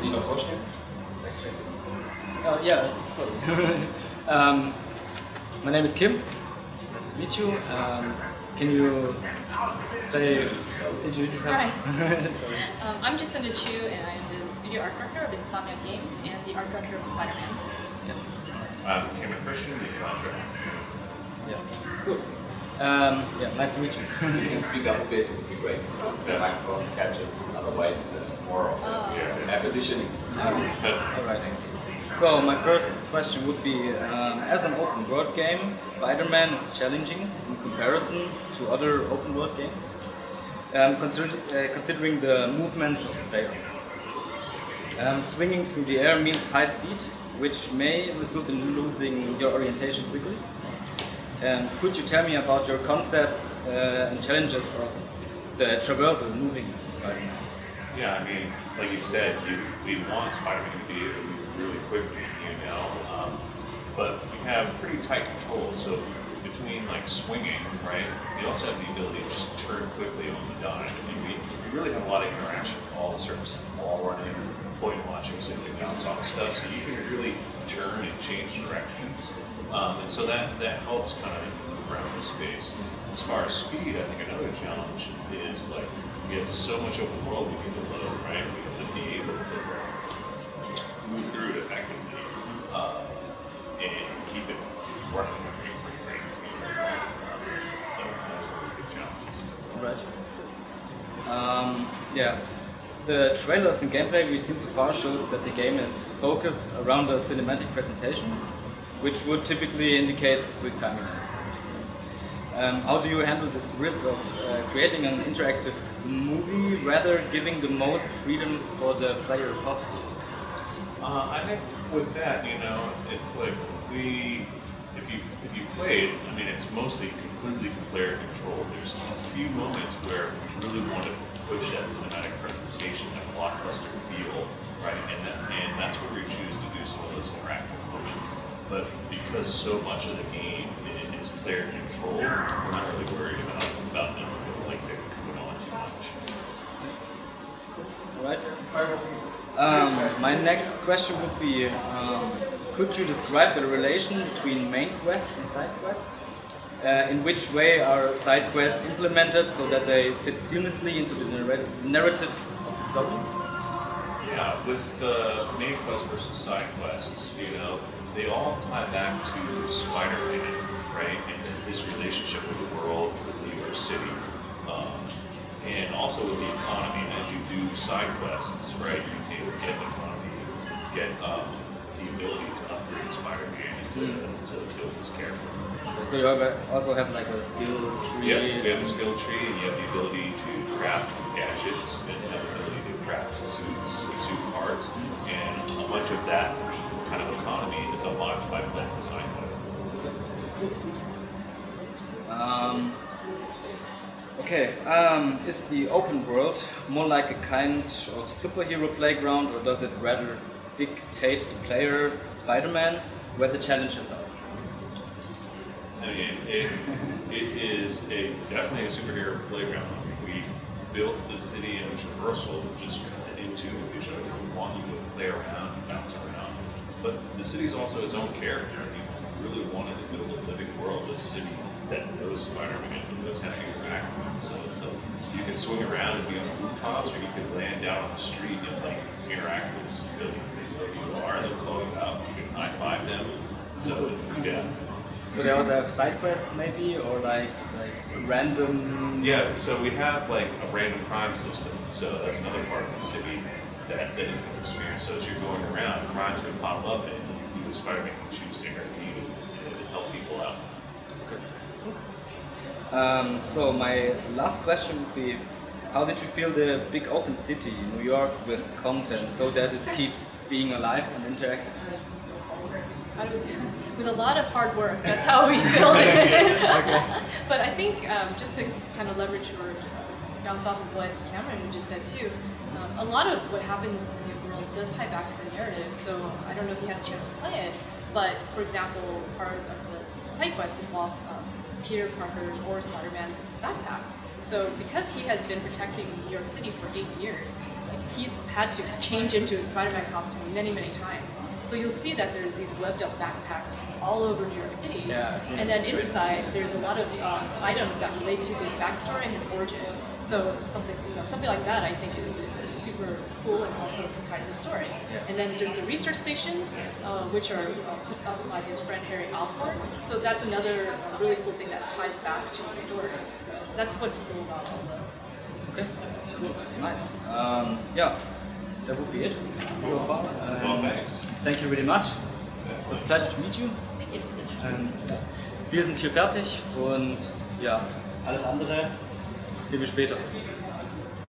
Sie noch vorstellen? Yeah, sorry. My name is Kim. Nice to meet you. Can you introduce yourself? Hi. Sorry. I'm Jacinda Chew, and I am the studio art director of Insomniac Games and the art director of Spider-Man. Yeah. Kim Christian, the soundtrack. Yeah. Cool. Yeah, nice to meet you. If you can speak up a bit, it would be great. Because the microphone captures otherwise more of the air conditioning. All right. So my first question would be, as an open world game, Spider-Man is challenging in comparison to other open world games, considering the movements of the player. Swinging through the air means high speed, which may result in losing your orientation quickly. Could you tell me about your concept and challenges of the traversal moving in Spider-Man? Yeah, I mean, like you said, we want Spider-Man to be able to move really quickly, but we have pretty tight controls. So between like swinging, right, we also have the ability to just turn quickly on the dime, and we really have a lot of interaction with all the surfaces, wall running, point watching, so you can bounce off stuff. So you can really turn and change directions, and so that helps kind of move around the space. As far as speed, I think another challenge is like we have so much open world we need to load, right? We have to be able to move through it effectively and keep it working great. So those are the big challenges. Right. Yeah. The trailers and gameplay we've seen so far shows that the game is focused around a cinematic presentation, which would typically indicate quick time events. How do you handle this risk of creating an interactive movie rather giving the most freedom for the player possible? I think with that, it's like if you play it, I mean, it's mostly completely player controlled. There's a few moments where we really want to push that cinematic presentation, that blockbuster feel, right? And that's where we choose to do some of those interactive moments. But because so much of the game is player controlled, we're not really worried about them feeling like they're coming on too much. Right. My next question would be, could you describe the relation between main quests and side quests? In which way are side quests implemented so that they fit seamlessly into the narrative of the story? Yeah, with the main quest versus side quests, they all tie back to Spider-Man, right? And his relationship with the world, with New York City, and also with the economy. As you do side quests, right, you can get economy, get the ability to upgrade Spider-Man to build his character. So you also have like a skill tree? Yeah, we have a skill tree, and you have the ability to craft gadgets, and the ability to craft suits, suit parts, and a bunch of that kind of economy is unlocked by playing the side quests. Is the open world more like a kind of superhero playground, or does it rather dictate the player, Spider-Man, where the challenges are? I mean, it is definitely a superhero playground. We built the city in traversal just into each other. We want you to play around and bounce around. But the city's also its own character. We really wanted to build a living world, a city that knows Spider-Man, and knows how to interact with him. So you can swing around and be on the rooftops, or you can land down on the street and like interact with civilians. They know who you are, they'll call you out, you can high-five them. So yeah. So they also have side quests maybe, or like random... Yeah, so we have like a random crime system. So that's another part of the city that you can experience. So as you're going around, crimes can pop up, and you as Spider-Man can choose to intervene and help people out. So my last question would be, how did you feel the big open city, New York, with content so that it keeps being alive and interactive? With a lot of hard work, that's how we build it. Okay. But I think just to kind of leverage or bounce off of what Cameron just said too, a lot of what happens in the world does tie back to the narrative. So I don't know if you had a chance to play it, but for example, part of the side quests involve Peter Parker's or Spider-Man's backpacks. So because he has been protecting New York City for 8 years, he's had to change into a Spider-Man costume many, many times. So you'll see that there's these webbed up backpacks all over New York City. Yeah, I've seen and it. then inside, there's a lot of items that relate to his backstory and his origin. So something like that, I think, is super cool and also ties the story. Yeah. And then there's the research stations, which are put up by his friend Harry Osborn. So that's another really cool thing that ties back to the story. So that's what's cool about all those. Okay, cool, nice. Yeah, that would be it so far. Well, thanks. Thank you really much. It was a pleasure to meet you. Thank you. Wir sind hier fertig und ja, alles andere sehen wir später.